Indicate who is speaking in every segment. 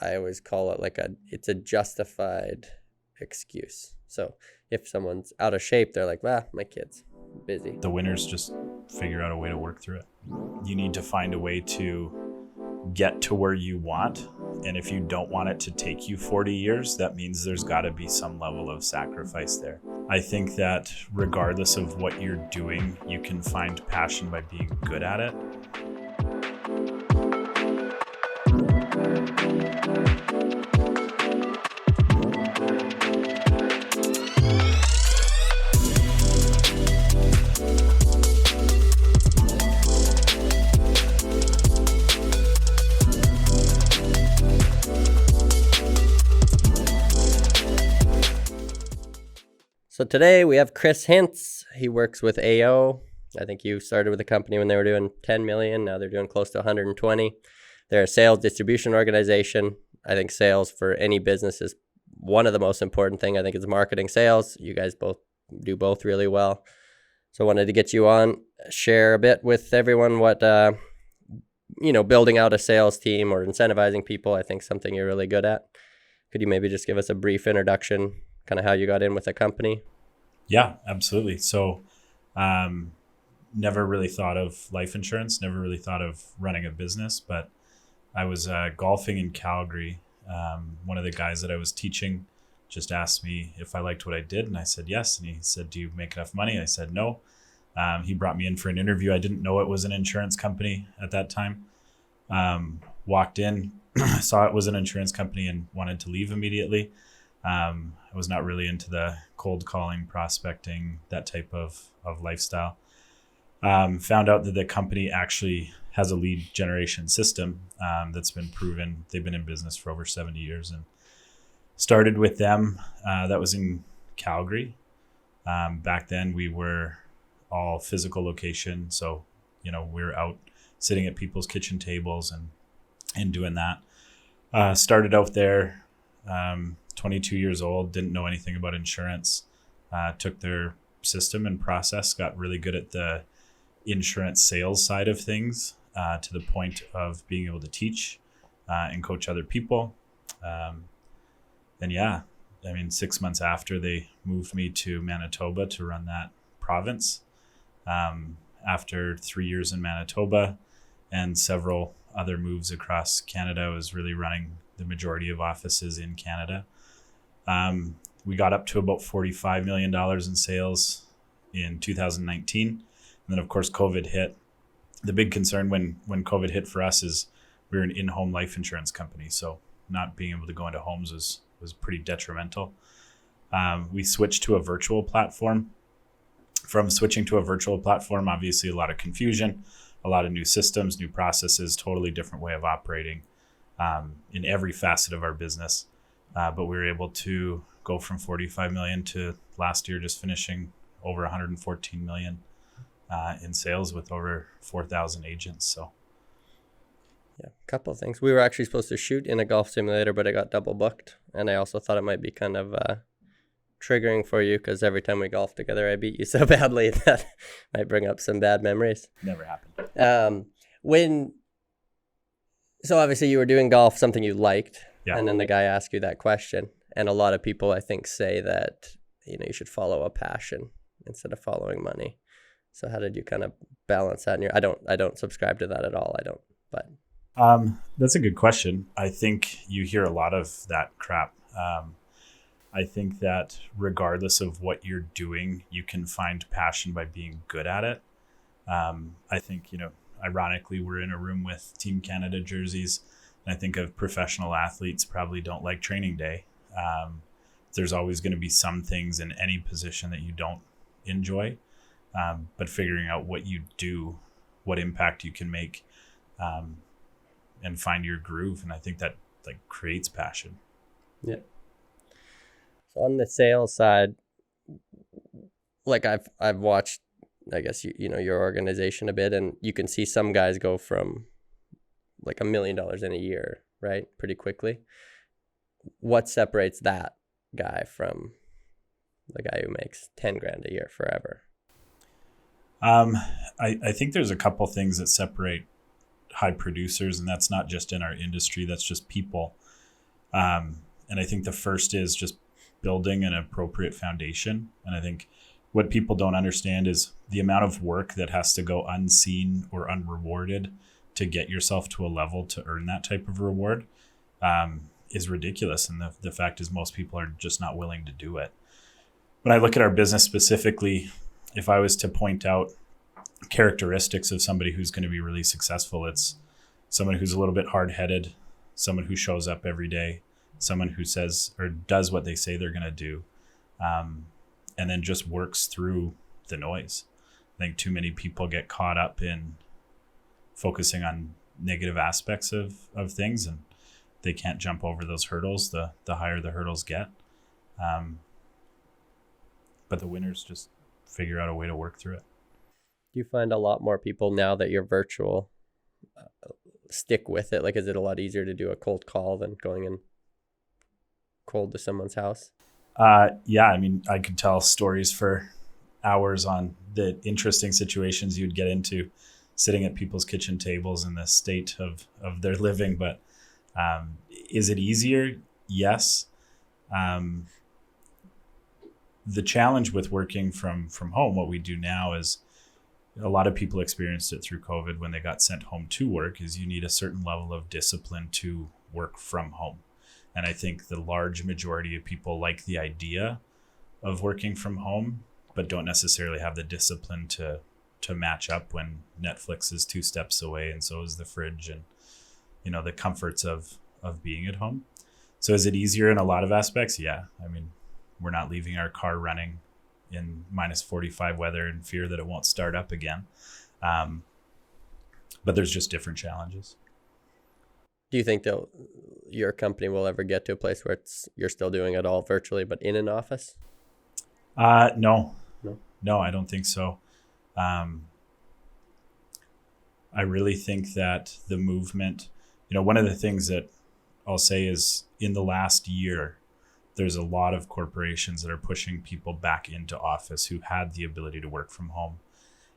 Speaker 1: I always call it like it's a justified excuse. So if someone's out of shape, they're like, my kid's busy.
Speaker 2: The winners just figure out a way to work through it. You need to find a way to get to where you want. And if you don't want it to take you 40 years, that means there's got to be some level of sacrifice there. I think that regardless of what you're doing, you can find passion by being good at it.
Speaker 1: So today we have Chris Hintz. He works with AO. I think you started with the company when they were doing 10 million. Now they're doing close to 120. They're a sales distribution organization. I think sales for any business is one of the most important thing. I think it's marketing sales. You guys both do both really well. So I wanted to get you on, share a bit with everyone what, building out a sales team or incentivizing people, I think something you're really good at. Could you maybe just give us a brief introduction, kind of how you got in with the company?
Speaker 2: Yeah, absolutely. So never really thought of life insurance, never really thought of running a business, but I was golfing in Calgary. One of the guys that I was teaching just asked me if I liked what I did, and I said yes. And he said, "Do you make enough money?" I said no. He brought me in for an interview. I didn't know it was an insurance company at that time. Walked in, saw it was an insurance company and wanted to leave immediately. I was not really into the cold calling, prospecting, that type of lifestyle. Found out that the company actually has a lead generation system that's been proven. They've been in business for over 70 years and started with them. That was in Calgary. Back then we were all physical location. So, we were out sitting at people's kitchen tables and doing that. Started out there, 22 years old, didn't know anything about insurance, took their system and process, got really good at the insurance sales side of things, to the point of being able to teach and coach other people. And 6 months after, they moved me to Manitoba to run that province. After 3 years in Manitoba and several other moves across Canada, I was really running the majority of offices in Canada. We got up to about $45 million in sales in 2019. And then, of course, COVID hit. The big concern when COVID hit for us is we're an in-home life insurance company. So not being able to go into homes was pretty detrimental. We switched to a virtual platform. From switching to a virtual platform, obviously a lot of confusion, a lot of new systems, new processes, totally different way of operating in every facet of our business. But we were able to go from 45 million to last year just finishing over 114 million in sales with over 4,000 agents. So,
Speaker 1: yeah, a couple of things. We were actually supposed to shoot in a golf simulator, but I got double booked. And I also thought it might be kind of triggering for you because every time we golf together, I beat you so badly that might bring up some bad memories.
Speaker 2: Never happened.
Speaker 1: So obviously you were doing golf, something you liked.
Speaker 2: Yeah.
Speaker 1: And then the guy asked you that question. And a lot of people, I think, say that, you should follow a passion instead of following money. So how did you kind of balance that? I don't subscribe to that at all. But
Speaker 2: that's a good question. I think you hear a lot of that crap. I think that regardless of what you're doing, you can find passion by being good at it. I think, ironically, we're in a room with Team Canada jerseys. And I think of professional athletes probably don't like training day. There's always going to be some things in any position that you don't enjoy. But figuring out what you do, what impact you can make, and find your groove. And I think that creates passion.
Speaker 1: Yeah. So on the sales side, I've watched, I guess, your organization a bit, and you can see some guys go from $1 million in a year, right? Pretty quickly. What separates that guy from the guy who makes 10 grand a year forever?
Speaker 2: I think there's a couple things that separate high producers, and that's not just in our industry, that's just people. And I think the first is just building an appropriate foundation. And I think what people don't understand is the amount of work that has to go unseen or unrewarded to get yourself to a level to earn that type of reward is ridiculous. And the fact is most people are just not willing to do it. When I look at our business specifically, if I was to point out characteristics of somebody who's going to be really successful, it's someone who's a little bit hard-headed, someone who shows up every day, someone who says or does what they say they're going to do, and then just works through the noise. I think too many people get caught up in focusing on negative aspects of things, and they can't jump over those hurdles the higher the hurdles get. But the winners just figure out a way to work through it.
Speaker 1: Do you find a lot more people now that you're virtual stick with it? Like, is it a lot easier to do a cold call than going in cold to someone's house?
Speaker 2: Yeah, I mean, I could tell stories for hours on the interesting situations you'd get into sitting at people's kitchen tables in the state of their living. But is it easier? Yes. The challenge with working from home, what we do now is a lot of people experienced it through COVID when they got sent home to work, is you need a certain level of discipline to work from home. And I think the large majority of people like the idea of working from home, but don't necessarily have the discipline to match up when Netflix is 2 steps away and so is the fridge and, the comforts of being at home. So is it easier in a lot of aspects? Yeah. I mean, we're not leaving our car running in minus 45 weather in fear that it won't start up again. But there's just different challenges.
Speaker 1: Do you think your company will ever get to a place where you're still doing it all virtually, but in an office?
Speaker 2: No, I don't think so. I really think that the movement, one of the things that I'll say is in the last year, there's a lot of corporations that are pushing people back into office who had the ability to work from home.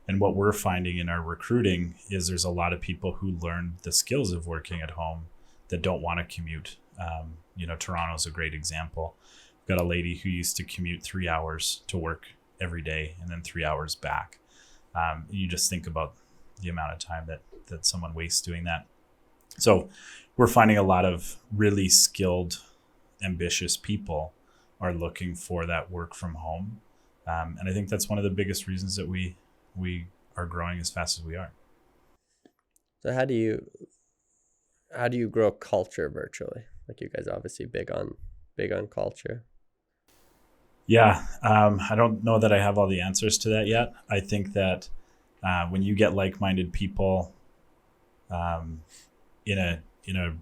Speaker 2: And what we're finding in our recruiting is there's a lot of people who learned the skills of working at home that don't want to commute. Toronto's a great example. We've got a lady who used to commute 3 hours to work every day and then 3 hours back. You just think about the amount of time that someone wastes doing that. So we're finding a lot of really skilled, ambitious people are looking for that work from home. And I think that's one of the biggest reasons that we are growing as fast as we are.
Speaker 1: So how do you grow culture virtually? Like, you guys obviously big on culture.
Speaker 2: Yeah. I don't know that I have all the answers to that yet. I think that when you get like-minded people in a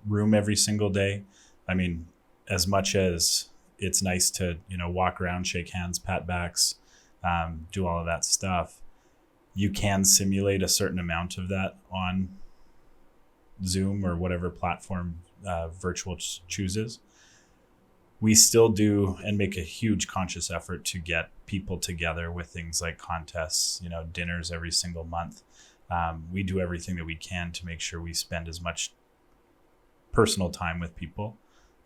Speaker 2: room every single day, I mean, as much as it's nice to, walk around, shake hands, pat backs, do all of that stuff, you can simulate a certain amount of that on Zoom or whatever platform virtual chooses. We still do and make a huge conscious effort to get people together with things like contests, dinners every single month. We do everything that we can to make sure we spend as much personal time with people.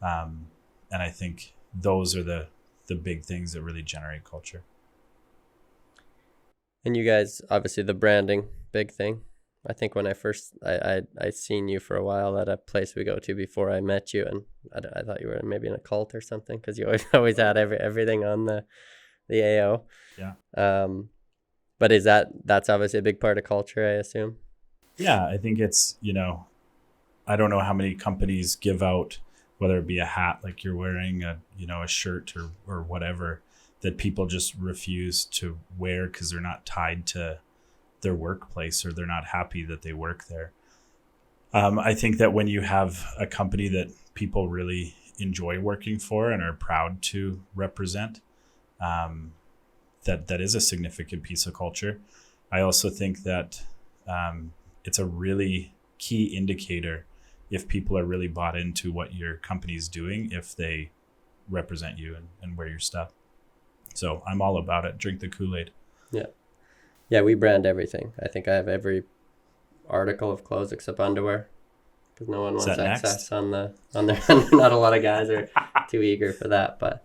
Speaker 2: And I think those are the big things that really generate culture.
Speaker 1: And you guys, obviously the branding, big thing. I think when I seen you for a while at a place we go to before I met you, and I thought you were maybe in a cult or something, because you always had everything on the AO.
Speaker 2: Yeah.
Speaker 1: But that's obviously a big part of culture, I assume.
Speaker 2: Yeah, I think it's, I don't know how many companies give out, whether it be a hat like you're wearing, a shirt or whatever, that people just refuse to wear because they're not tied to their workplace or they're not happy that they work there. I think that when you have a company that people really enjoy working for and are proud to represent, that is a significant piece of culture. I also think that it's a really key indicator if people are really bought into what your company's doing, if they represent you and wear your stuff. So I'm all about it. Drink the Kool-Aid.
Speaker 1: Yeah. Yeah, we brand everything. I think I have every article of clothes except underwear because no one
Speaker 2: Is
Speaker 1: wants
Speaker 2: that
Speaker 1: excess
Speaker 2: next?
Speaker 1: on their. Not a lot of guys are too eager for that, but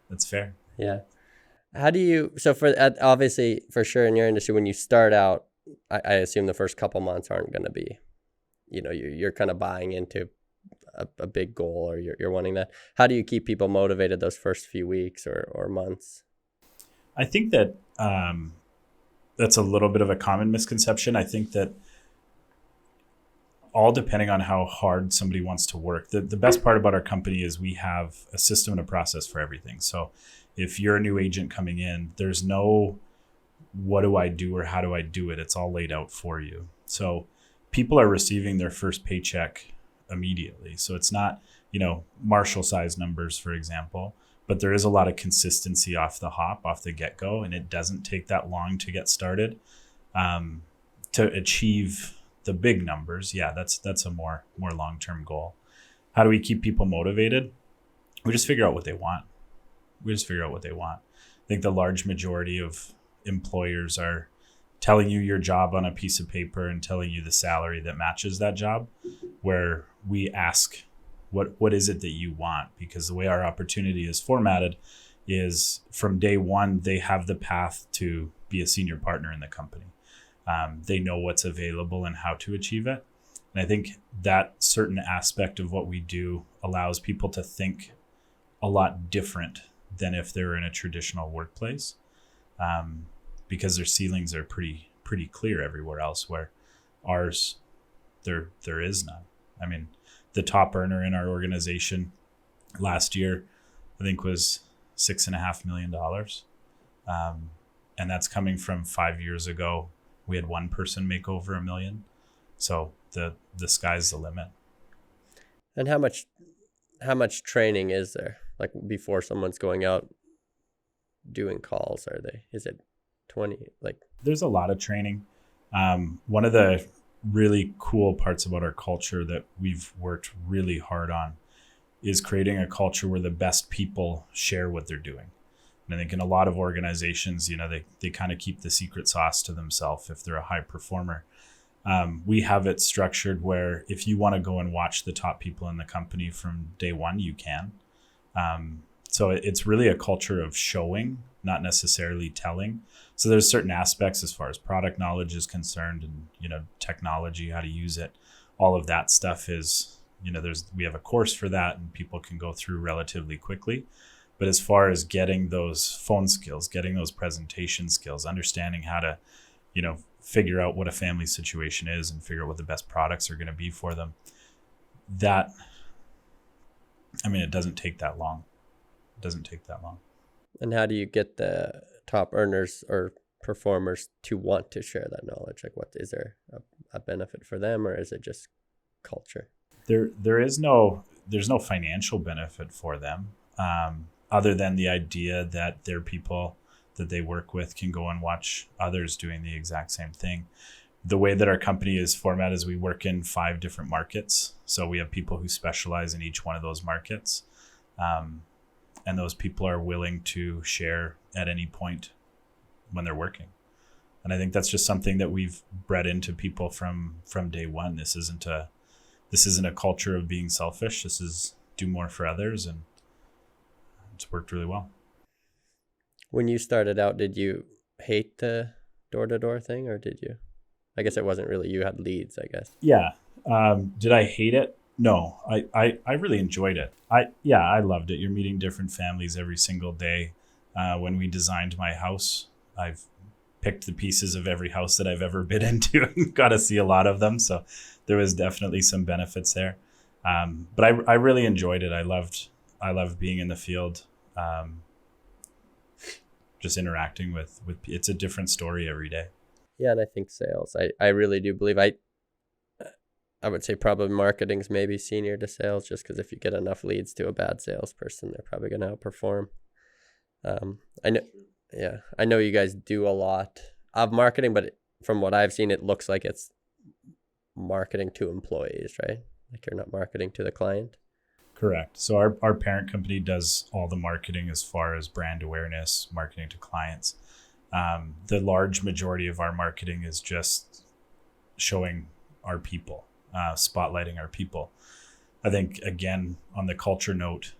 Speaker 2: That's fair.
Speaker 1: yeah. How do you? So obviously for sure in your industry, when you start out, I assume the first couple months aren't going to be, you're kind of buying into a big goal, or you're wanting that. How do you keep people motivated those first few weeks or months?
Speaker 2: I think that that's a little bit of a common misconception. I think that all depending on how hard somebody wants to work. The best part about our company is we have a system and a process for everything. So if you're a new agent coming in, there's no what do I do or how do I do it? It's all laid out for you. So people are receiving their first paycheck immediately. So it's not, Marshall size numbers, for example, but there is a lot of consistency off the get-go, and it doesn't take that long to get started. To achieve the big numbers, yeah, that's a more long-term goal. How do we keep people motivated? We just figure out what they want. I think the large majority of employers are telling you your job on a piece of paper and telling you the salary that matches that job, where we ask, what is it that you want? Because the way our opportunity is formatted is from day one, they have the path to be a senior partner in the company. They know what's available and how to achieve it. And I think that certain aspect of what we do allows people to think a lot different than if they were in a traditional workplace, because their ceilings are pretty clear everywhere else, where ours, there is none. I mean, the top earner in our organization last year, I think, was $6.5 million. And that's coming from 5 years ago. We had one person make over $1 million. So the sky's the limit.
Speaker 1: And how much training is there? Like before someone's going out doing calls, is it 20? Like,
Speaker 2: there's a lot of training. One of the really cool parts about our culture that we've worked really hard on is creating a culture where the best people share what they're doing. And I think in a lot of organizations, they kind of keep the secret sauce to themselves if they're a high performer. We have it structured where if you want to go and watch the top people in the company from day one, you can. So it's really a culture of showing, not necessarily telling. So there's certain aspects as far as product knowledge is concerned, and technology, how to use it. All of that stuff is, we have a course for that, and people can go through relatively quickly. But as far as getting those phone skills, getting those presentation skills, understanding how to, figure out what a family situation is and figure out what the best products are going to be for them, it doesn't take that long.
Speaker 1: And how do you get the top earners or performers to want to share that knowledge? Like, what is there a benefit for them, or is it just culture?
Speaker 2: There's no financial benefit for them, other than the idea that their people that they work with can go and watch others doing the exact same thing. The way that our company is formatted is we work in 5 different markets. So we have people who specialize in each one of those markets. And those people are willing to share at any point when they're working. And I think that's just something that we've bred into people from day one. This isn't a culture of being selfish. This is do more for others, and it's worked really well.
Speaker 1: When you started out, did you hate the door-to-door thing, or did you? I guess it wasn't really, you had leads, I guess.
Speaker 2: Yeah. Did I hate it? No, I really enjoyed it. I loved it. You're meeting different families every single day. When we designed my house, I've picked the pieces of every house that I've ever been into and got to see a lot of them. So there was definitely some benefits there. But I really enjoyed it. I loved being in the field. Just interacting with it's a different story every day.
Speaker 1: Yeah, and I think sales, I really do believe, I would say probably marketing's maybe senior to sales, just because if you get enough leads to a bad salesperson, they're probably going to outperform. I know you guys do a lot of marketing, but from what I've seen, it looks like it's marketing to employees, right? Like you're not marketing to the client.
Speaker 2: Correct. So our parent company does all the marketing as far as brand awareness, marketing to clients. The large majority of our marketing is just showing our people. spotlighting our people. I think, again, on the culture note,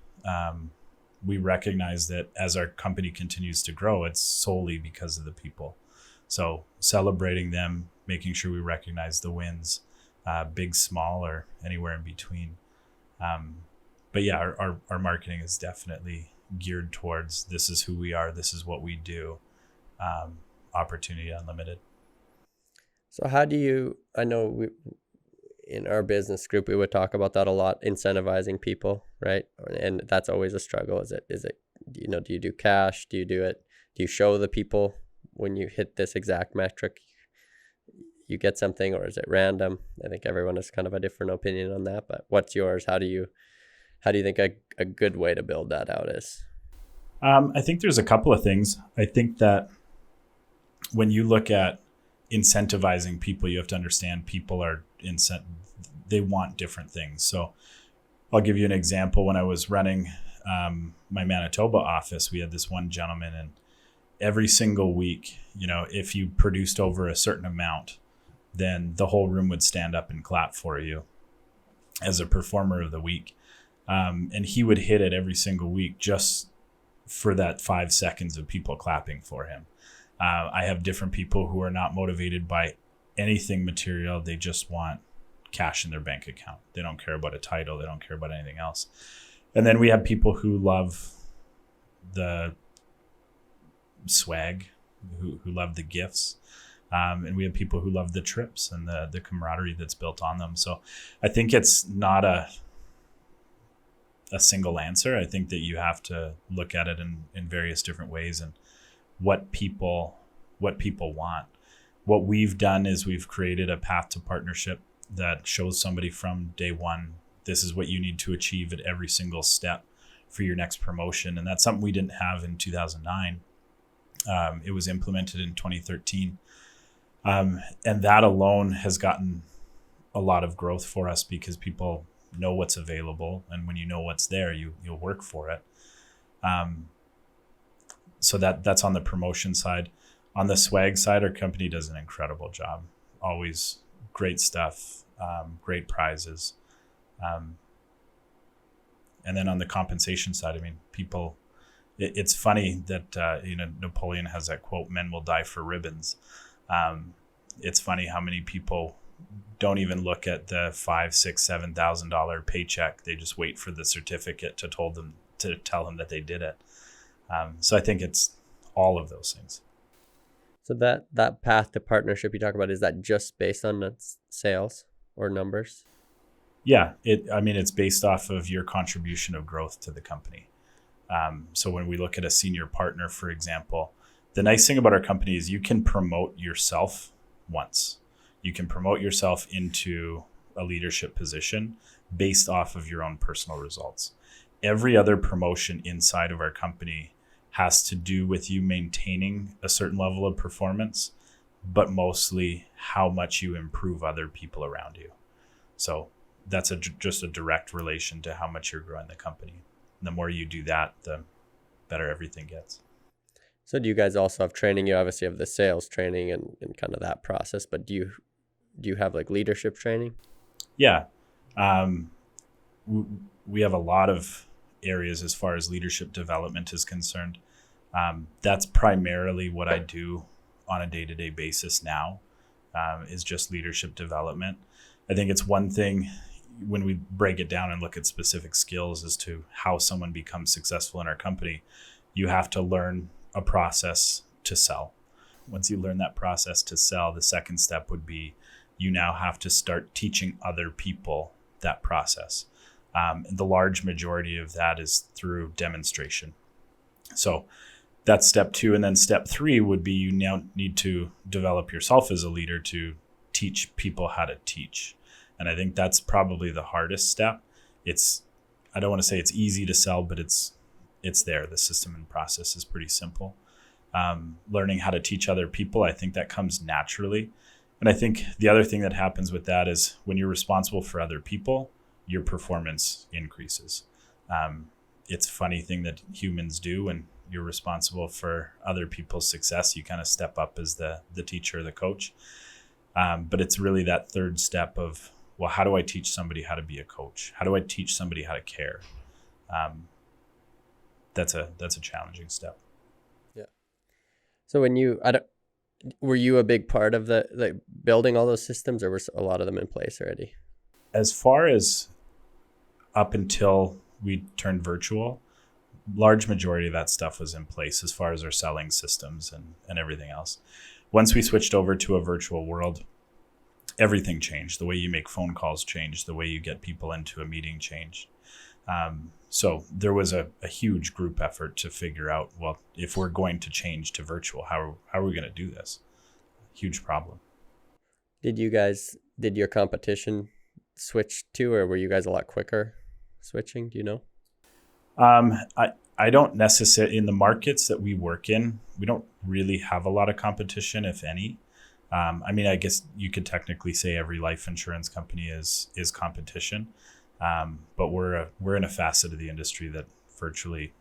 Speaker 2: we recognize that as our company continues to grow, it's solely because of the people. So celebrating them, making sure we recognize the wins, big, small, or anywhere in between. But yeah, our marketing is definitely geared towards this is who we are, this is what we do, opportunity unlimited.
Speaker 1: So how do you, I know we, in our business group, we would talk about that a lot, incentivizing people, right? And that's always a struggle. Is it, you know, do you do cash? Do you show the people when you hit this exact metric, you get something, or is it random? I think everyone has kind of a different opinion on that, but what's yours? How do you think a good way to build that out is?
Speaker 2: I think there's a couple of things. I think that when you look at incentivizing people, you have to understand people are they want different things. So I'll give you an example. When I was running my Manitoba office, we had this one gentleman, and every single week, you know, if you produced over a certain amount, then the whole room would stand up and clap for you as a performer of the week. And he would hit it every single week just for that 5 seconds of people clapping for him. I have different people who are not motivated by anything material. They just want cash in their bank account. They don't care about a title. They don't care about anything else. And then we have people who love the swag, who love the gifts. And we have people who love the trips and the camaraderie that's built on them. So I think it's not a single answer. I think that you have to look at it in various different ways and what people want. What we've done is we've created a path to partnership that shows somebody from day one, this is what you need to achieve at every single step for your next promotion. And that's something we didn't have in 2009. It was implemented in 2013. And that alone has gotten a lot of growth for us because people know what's available. And when you know what's there, you'll work for it. So that's on the promotion side. On the swag side, our company does an incredible job. Always great stuff, great prizes. And then on the compensation side, I mean, people, it's funny that, Napoleon has that quote, men will die for ribbons. It's funny how many people don't even look at the $5,000, $6,000, $7,000 paycheck. They just wait for the certificate to tell them that they did it. So I think it's all of those things.
Speaker 1: So that path to partnership you talk about, is that just based on sales or numbers?
Speaker 2: Yeah, it's based off of your contribution of growth to the company. So when we look at a senior partner, for example, the nice thing about our company is you can promote yourself once. You can promote yourself into a leadership position based off of your own personal results. Every other promotion inside of our company has to do with you maintaining a certain level of performance, but mostly how much you improve other people around you. So that's just a direct relation to how much you're growing the company. And the more you do that, the better everything gets.
Speaker 1: So do you guys also have training? You obviously have the sales training and kind of that process, but do you have like leadership training?
Speaker 2: Yeah. We have a lot of areas as far as leadership development is concerned. That's primarily what I do on a day-to-day basis now, is just leadership development. I think it's one thing when we break it down and look at specific skills as to how someone becomes successful in our company. You have to learn a process to sell. Once you learn that process to sell, the second step would be you now have to start teaching other people that process. And the large majority of that is through demonstration. So that's step 2. And then step 3 would be you now need to develop yourself as a leader to teach people how to teach. And I think that's probably the hardest step. I don't want to say it's easy to sell, but it's there. The system and process is pretty simple. Learning how to teach other people, I think that comes naturally. And I think the other thing that happens with that is when you're responsible for other people, your performance increases. It's a funny thing that humans do when you're responsible for other people's success. You kind of step up as the teacher or the coach. But it's really that third step of well, how do I teach somebody how to be a coach? How do I teach somebody how to care? That's a challenging step.
Speaker 1: Yeah. So when were you a big part of the building all those systems, or were a lot of them in place already?
Speaker 2: As far as up until we turned virtual, large majority of that stuff was in place as far as our selling systems and everything else. Once we switched over to a virtual world, everything changed. The way you make phone calls changed. The way you get people into a meeting changed. So there was a huge group effort to figure out, well, if we're going to change to virtual, how are we going to do this? Huge problem.
Speaker 1: Did your competition switch to, or were you guys a lot quicker switching? Do you know?
Speaker 2: I don't necessarily, in the markets that we work in, we don't really have a lot of competition, if any. I mean, I guess you could technically say every life insurance company is competition. But we're in a facet of the industry that virtually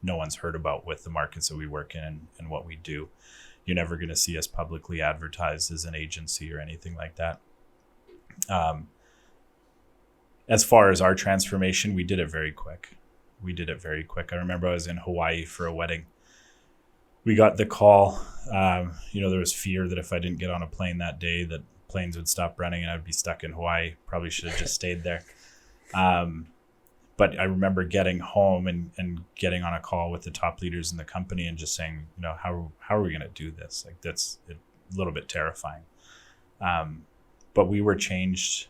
Speaker 2: no one's heard about with the markets that we work in and what we do. You're never going to see us publicly advertised as an agency or anything like that. As far as our transformation, we did it very quick. I remember I was in Hawaii for a wedding. We got the call. There was fear that if I didn't get on a plane that day, that planes would stop running and I'd be stuck in Hawaii. Probably should have just stayed there. But I remember getting home and getting on a call with the top leaders in the company and just saying, how are we going to do this? Like, that's a little bit terrifying. But we were changed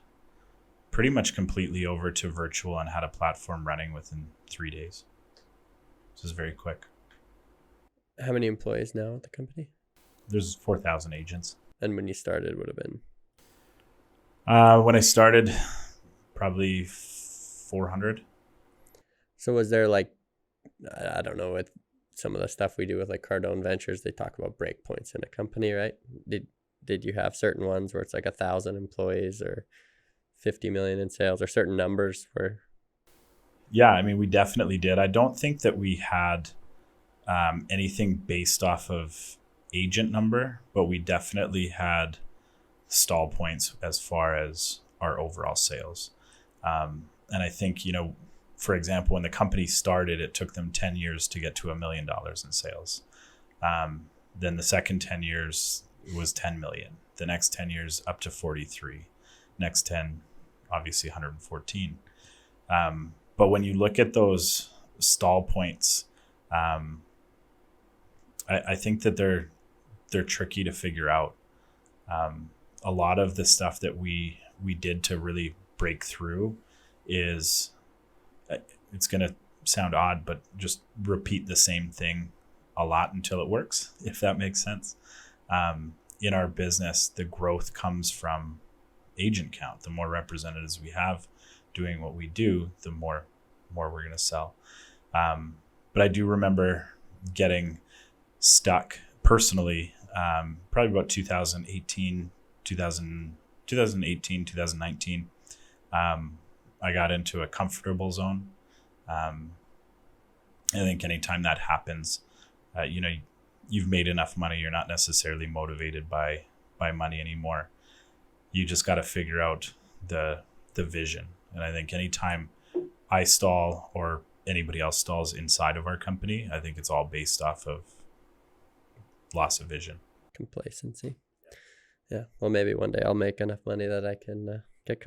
Speaker 2: pretty much completely over to virtual and had a platform running within 3 days. This is very quick.
Speaker 1: How many employees now at the company?
Speaker 2: There's 4,000 agents.
Speaker 1: And when you started, would have been?
Speaker 2: When I started, probably 400.
Speaker 1: So was there, like, I don't know, with some of the stuff we do with like Cardone Ventures, they talk about break points in a company, right? Did you have certain ones where it's like 1,000 employees or 50 million in sales, or certain numbers where?
Speaker 2: Yeah, I mean, we definitely did. I don't think that we had anything based off of agent number, but we definitely had stall points as far as our overall sales. And I think, for example, when the company started, it took them 10 years to get to $1 million in sales. Then the second 10 years was 10 million. The next 10 years up to 43. Next 10, obviously 114. But when you look at those stall points, I think that they're tricky to figure out. A lot of the stuff that we did to really break through is, it's going to sound odd, but just repeat the same thing a lot until it works, if that makes sense. In our business, the growth comes from agent count. The more representatives we have doing what we do, the more we're going to sell. But I do remember getting stuck personally, probably about 2019. I got into a comfortable zone. I think anytime that happens, you've made enough money. You're not necessarily motivated by money anymore. You just got to figure out the vision. And I think anytime I stall or anybody else stalls inside of our company, I think it's all based off of loss of vision.
Speaker 1: Complacency. Yeah. Well, maybe one day I'll make enough money that I can get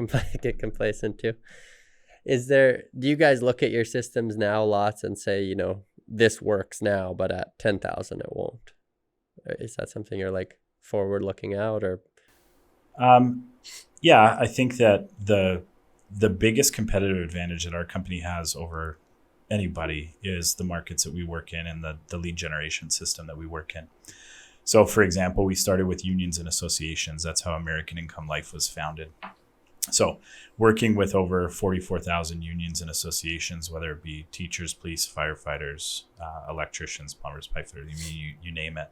Speaker 1: complacent too. Do you guys look at your systems now lots and say, this works now, but at 10,000 it won't? Is that something you're like forward looking out, or?
Speaker 2: Yeah, I think that the biggest competitive advantage that our company has over anybody is the markets that we work in and the lead generation system that we work in. So, for example, we started with unions and associations. That's how American Income Life was founded. So working with over 44,000 unions and associations, whether it be teachers, police, firefighters, electricians, plumbers, pipe fitters, you name it.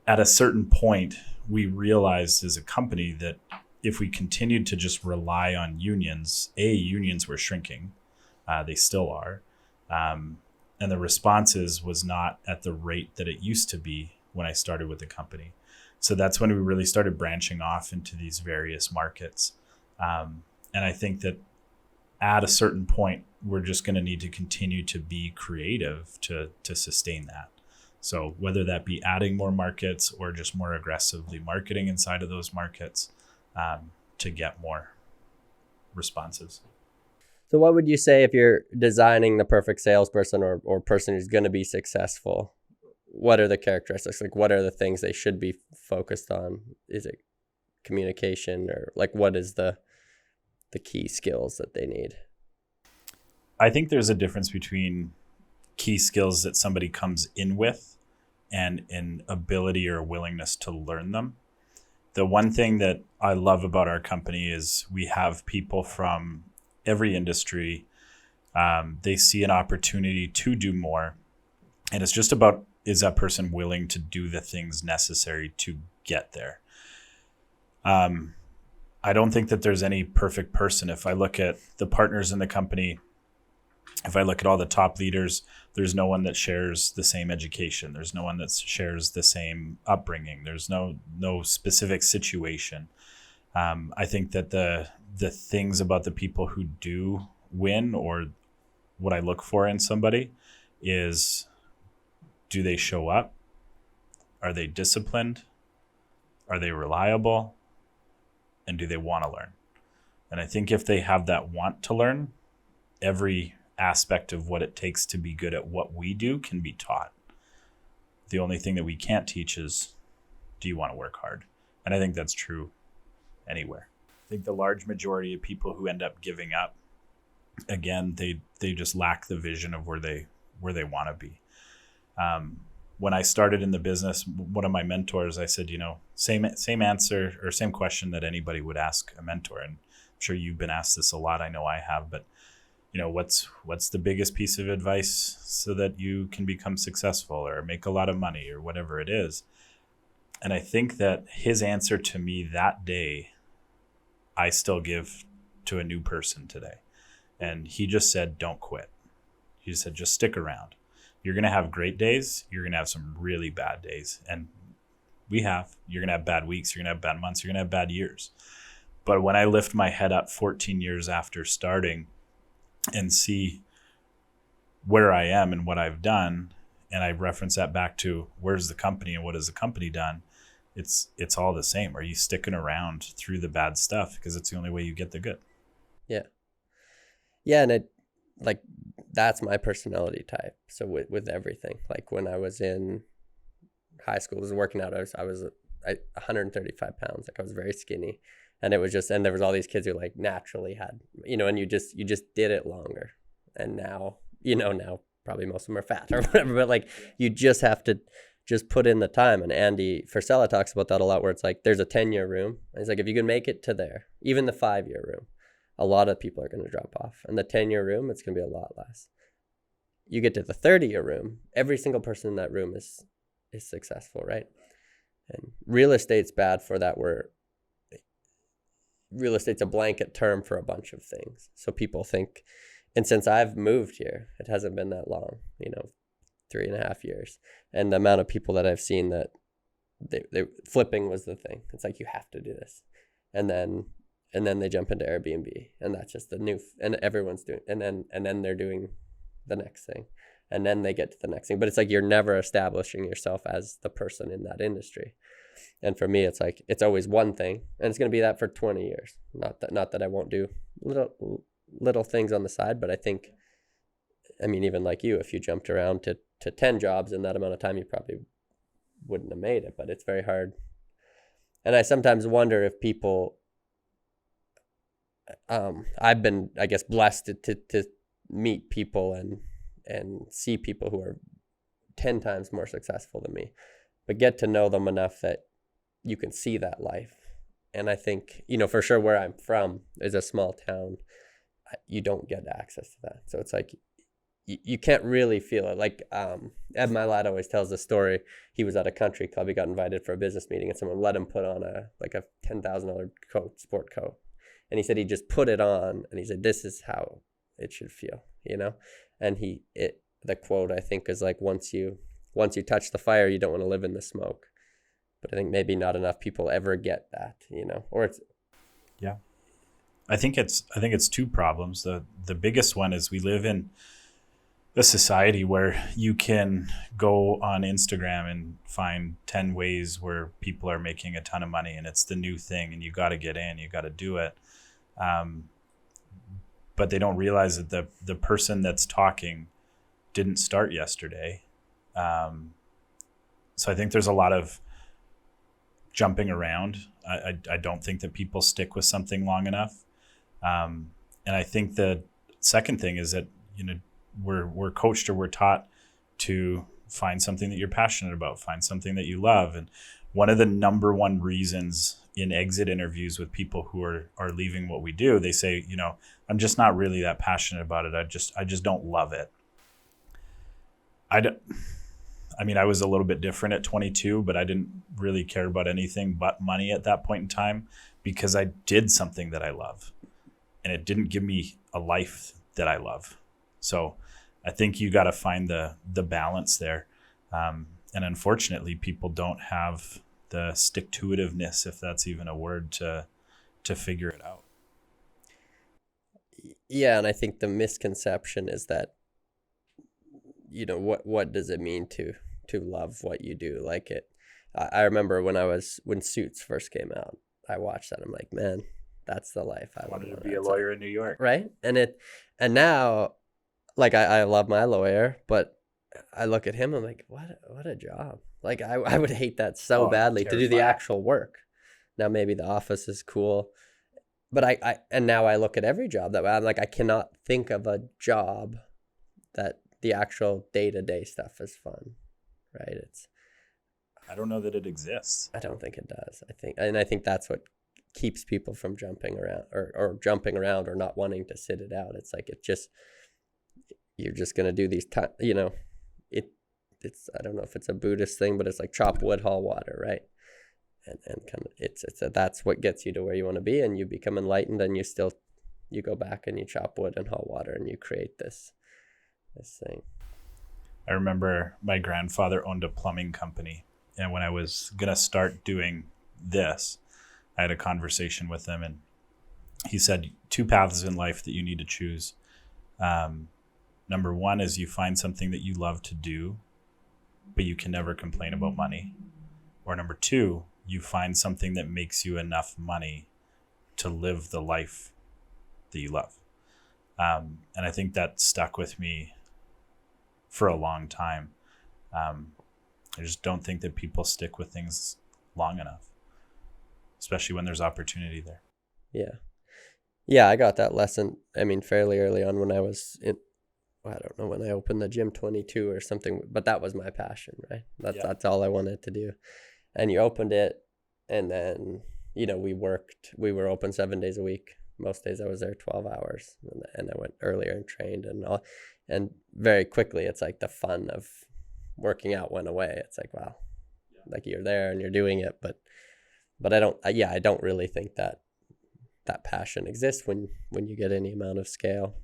Speaker 2: At a certain point, we realized as a company that if we continued to just rely on unions, unions were shrinking. They still are. And the responses was not at the rate that it used to be when I started with the company. So that's when we really started branching off into these various markets. And I think that at a certain point, we're just going to need to continue to be creative to sustain that. So whether that be adding more markets or just more aggressively marketing inside of those markets to get more responses.
Speaker 1: So what would you say if you're designing the perfect salesperson or person who's going to be successful? What are the characteristics? Like, what are the things they should be focused on? Is it communication, or like what is the key skills that they need?
Speaker 2: I think there's a difference between key skills that somebody comes in with and an ability or a willingness to learn them. The one thing that I love about our company is we have people from every industry. They see an opportunity to do more. And it's just about, is that person willing to do the things necessary to get there? I don't think that there's any perfect person. If I look at the partners in the company, if I look at all the top leaders, there's no one that shares the same education. There's no one that shares the same upbringing. There's no specific situation. I think that the things about the people who do win, or what I look for in somebody, is, do they show up? Are they disciplined? Are they reliable? And do they want to learn? And I think if they have that want to learn, every aspect of what it takes to be good at what we do can be taught. The only thing that we can't teach is, do you want to work hard? And I think that's true anywhere. I think the large majority of people who end up giving up, again, they just lack the vision of where they want to be. When I started in the business, one of my mentors, I said, same answer or same question that anybody would ask a mentor. And I'm sure you've been asked this a lot. I know I have, but what's the biggest piece of advice so that you can become successful or make a lot of money or whatever it is? And I think that his answer to me that day, I still give to a new person today. And he just said, don't quit. He said, just stick around. You're going to have great days. You're going to have some really bad days. And you're going to have bad weeks. You're going to have bad months. You're going to have bad years. But when I lift my head up 14 years after starting and see where I am and what I've done, and I reference that back to where's the company and what has the company done, it's all the same. Are you sticking around through the bad stuff? Because it's the only way you get the good.
Speaker 1: Yeah. Yeah. And that's my personality type. So with everything, like when I was in high school, I was working out, I was 135 pounds. Like I was very skinny, and it was just, and there was all these kids who like naturally had, and you just did it longer. And now, now probably most of them are fat or whatever, but like you just have to just put in the time. And Andy Frisella talks about that a lot, where it's like, there's a 10-year room. And he's like, if you can make it to there, even the 5-year room, a lot of people are going to drop off. And the 10-year room, it's going to be a lot less. You get to the 30-year room, every single person in that room is successful, right? And real estate's bad for that, where real estate's a blanket term for a bunch of things. So people think, and since I've moved here, it hasn't been that long, 3.5 years. And the amount of people that I've seen that they flipping was the thing. It's like, you have to do this. And then they jump into Airbnb, and that's just the new, and everyone's doing, and then they're doing the next thing, and then they get to the next thing. But it's like, you're never establishing yourself as the person in that industry. And for me, it's like, it's always one thing, and it's going to be that for 20 years. Not that I won't do little things on the side, but I think, even like you, if you jumped around to 10 jobs in that amount of time, you probably wouldn't have made it. But it's very hard. And I sometimes wonder if people, I've been, I guess, blessed to meet people and see people who are 10 times more successful than me, but get to know them enough that you can see that life. And I think, for sure where I'm from is a small town. You don't get access to that. So it's like, you can't really feel it. Like Ed Milat always tells the story. He was at a country club. He got invited for a business meeting, and someone let him put on a $10,000 coat, sport coat. And he said he just put it on, and he said, this is how it should feel, And the quote, I think, is like, once you touch the fire, you don't want to live in the smoke. But I think maybe not enough people ever get that, or it's.
Speaker 2: Yeah. I think it's two problems. The biggest one is we live in a society where you can go on Instagram and find 10 ways where people are making a ton of money, and it's the new thing, and you got to get in, you got to do it. But they don't realize that the person that's talking didn't start yesterday. So I think there's a lot of jumping around. I don't think that people stick with something long enough. And I think the second thing is that, we're coached or we're taught to find something that you're passionate about, find something that you love. And one of the number one reasons in exit interviews with people who are leaving what we do, they say, I'm just not really that passionate about it. I just don't love it. I was a little bit different at 22, but I didn't really care about anything but money at that point in time, because I did something that I love, and it didn't give me a life that I love. So I think you got to find the balance there. And unfortunately, people don't have the stick-to-itiveness, if that's even a word, to figure it out.
Speaker 1: Yeah, and I think the misconception is that, what does it mean to love what you do? Like it. I remember when Suits first came out, I watched that. I'm like, man, that's the life I
Speaker 2: wanted to be a lawyer in New York,
Speaker 1: right? And now, like I love my lawyer, but I look at him, I'm like, what a job. Like I would hate that so badly, terrifying, to do the actual work. Now maybe the office is cool, but and now I look at every job that way. I'm like, I cannot think of a job that the actual day-to-day stuff is fun, right?
Speaker 2: I don't know that it exists.
Speaker 1: I don't think it does. I think that's what keeps people from jumping around or jumping around or not wanting to sit it out. It's like, you're just going to do these it's, I don't know if it's a Buddhist thing, but it's like chop wood, haul water, right? And kind of that's what gets you to where you want to be, and you become enlightened, and you go back and you chop wood and haul water, and you create this thing.
Speaker 2: I remember my grandfather owned a plumbing company, and when I was going to start doing this, I had a conversation with him, and he said 2 paths in life that you need to choose. Number 1 is you find something that you love to do, but you can never complain about money. Or number 2, you find something that makes you enough money to live the life that you love. And I think that stuck with me for a long time. I just don't think that people stick with things long enough, especially when there's opportunity there.
Speaker 1: Yeah, I got that lesson, fairly early on when I was I don't know, when I opened the gym 22 or something, but that was my passion, right? That's all I wanted to do. And you opened it, and then, we were open 7 days a week. Most days I was there 12 hours, and I went earlier and trained and all. And very quickly, it's like the fun of working out went away. It's like, wow, like you're there and you're doing it, but I don't really think that passion exists when you get any amount of scale.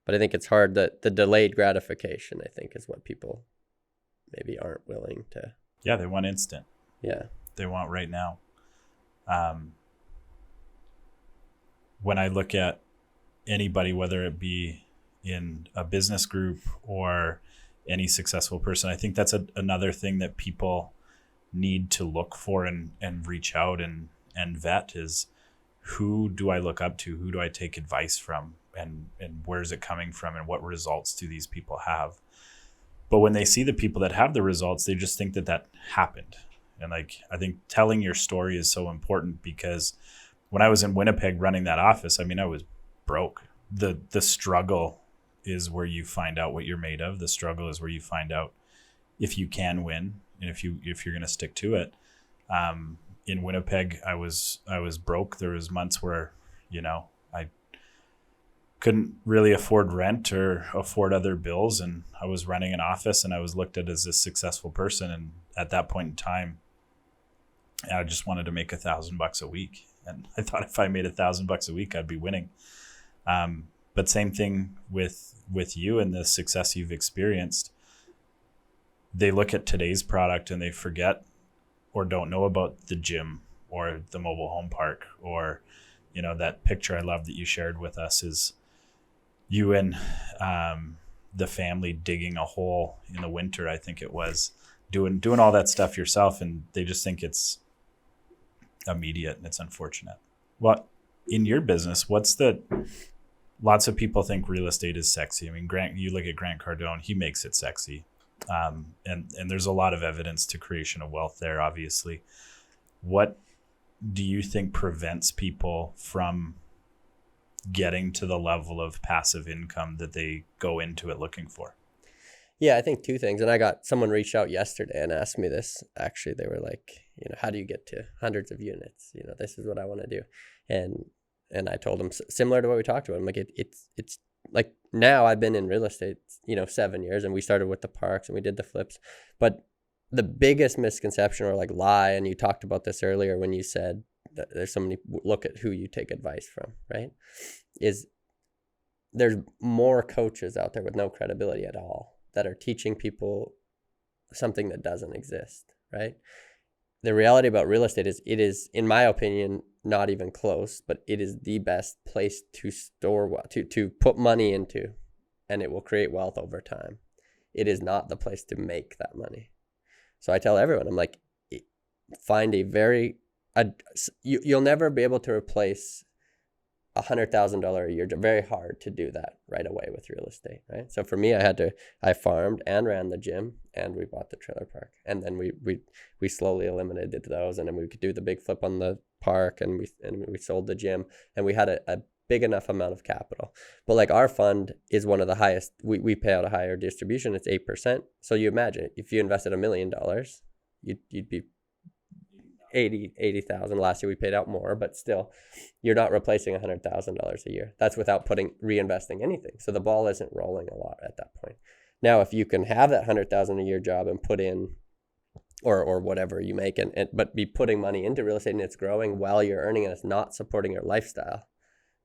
Speaker 1: But I think it's hard that the delayed gratification, I think, is what people maybe aren't willing to.
Speaker 2: Yeah, they want instant.
Speaker 1: Yeah.
Speaker 2: They want right now. When I look at anybody, whether it be in a business group or any successful person, I think that's another thing that people need to look for and reach out and vet is, who do I look up to? Who do I take advice from? And where's it coming from? And what results do these people have? But when they see the people that have the results, they just think that happened. And I think telling your story is so important, because when I was in Winnipeg running that office, I was broke. The struggle is where you find out what you're made of. The struggle is where you find out if you can win and if you're going to stick to it. In Winnipeg, I was broke. There was months where, I couldn't really afford rent or afford other bills, and I was running an office, and I was looked at as a successful person. And at that point in time, I just wanted to make $1,000 a week, and I thought if I made $1,000 a week, I'd be winning. But same thing with you and the success you've experienced. They look at today's product and they forget or don't know about the gym or the mobile home park or that picture I love that you shared with us is you and the family digging a hole in the winter, I think it was, doing all that stuff yourself, and they just think it's immediate, and it's unfortunate. Well, in your business, lots of people think real estate is sexy. I mean, you look at Grant Cardone, he makes it sexy. And there's a lot of evidence to creation of wealth there, obviously. What do you think prevents people from getting to the level of passive income that they go into it looking for?
Speaker 1: Yeah, I think two things. And someone reached out yesterday and asked me this. Actually, they were like, how do you get to hundreds of units? This is what I want to do. And I told them similar to what we talked about. I'm like, it's like, now I've been in real estate, 7 years, and we started with the parks and we did the flips. But the biggest misconception or like lie, and you talked about this earlier when you said that there's so many, look at who you take advice from, right? Is there's more coaches out there with no credibility at all that are teaching people something that doesn't exist, right? The reality about real estate is it is, in my opinion, not even close, but it is the best place to store, to put money into, and it will create wealth over time. It is not the place to make that money. So I tell everyone, I'm like, find you'll never be able to replace $100,000 a year. Very hard to do that right away with real estate, right? So for me, I farmed and ran the gym, and we bought the trailer park, and then we slowly eliminated those, and then we could do the big flip on the park, and we sold the gym, and we had a big enough amount of capital. But like, our fund is one of the highest. We pay out a higher distribution. It's 8%. So you imagine if you invested $1 million, you'd be 80,000. Last year we paid out more, but still, you're not replacing $100,000 a year. That's without reinvesting anything. So the ball isn't rolling a lot at that point. Now, if you can have that $100,000 a year job and put in, or whatever you make, but be putting money into real estate and it's growing while you're earning and it's not supporting your lifestyle.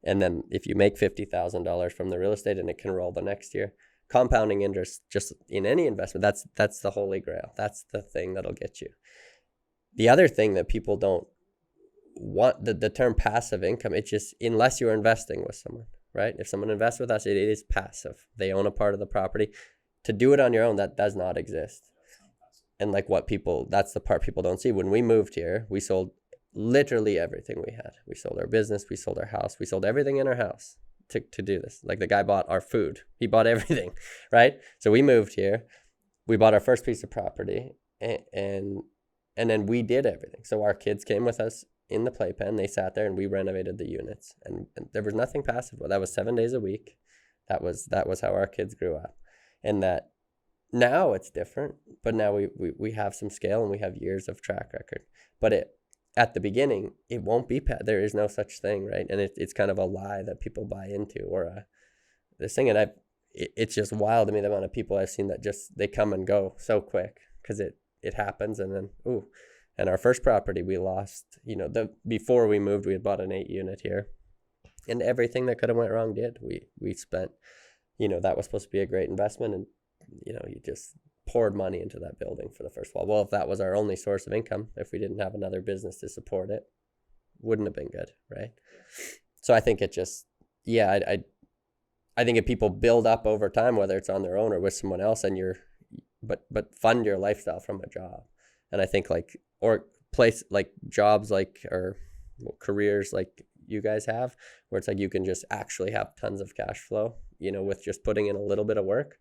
Speaker 1: And then if you make $50,000 from the real estate and it can roll the next year, compounding interest just in any investment, that's the holy grail. That's the thing that'll get you. The other thing that people don't want, the term passive income, it's just, unless you're investing with someone, right? If someone invests with us, it is passive. They own a part of the property. To do it on your own, that does not exist. And like, that's the part people don't see. When we moved here, we sold literally everything we had. We sold our business, we sold our house, we sold everything in our house to do this. Like, the guy bought our food. He bought everything, right? So we moved here. We bought our first piece of property, and then we did everything. So our kids came with us in the playpen. They sat there and we renovated the units. And there was nothing passive. That was 7 days a week. That was how our kids grew up. And that now it's different. But now we have some scale and we have years of track record. But at the beginning, it won't be there is no such thing, right? And it's kind of a lie that people buy into, or this thing. And it's just wild to me, the amount of people I've seen that just, they come and go so quick because it happens. And then, and our first property, we lost, before we moved, we had bought an 8-unit here, and everything that could have went wrong did. We spent, that was supposed to be a great investment, and, you just poured money into that building for the first while. Well, if that was our only source of income, if we didn't have another business to support it, wouldn't have been good, right? So I think it just, I think if people build up over time, whether it's on their own or with someone else, and but fund your lifestyle from a job. And I think jobs or careers like you guys have, where it's like you can just actually have tons of cash flow, with just putting in a little bit of work.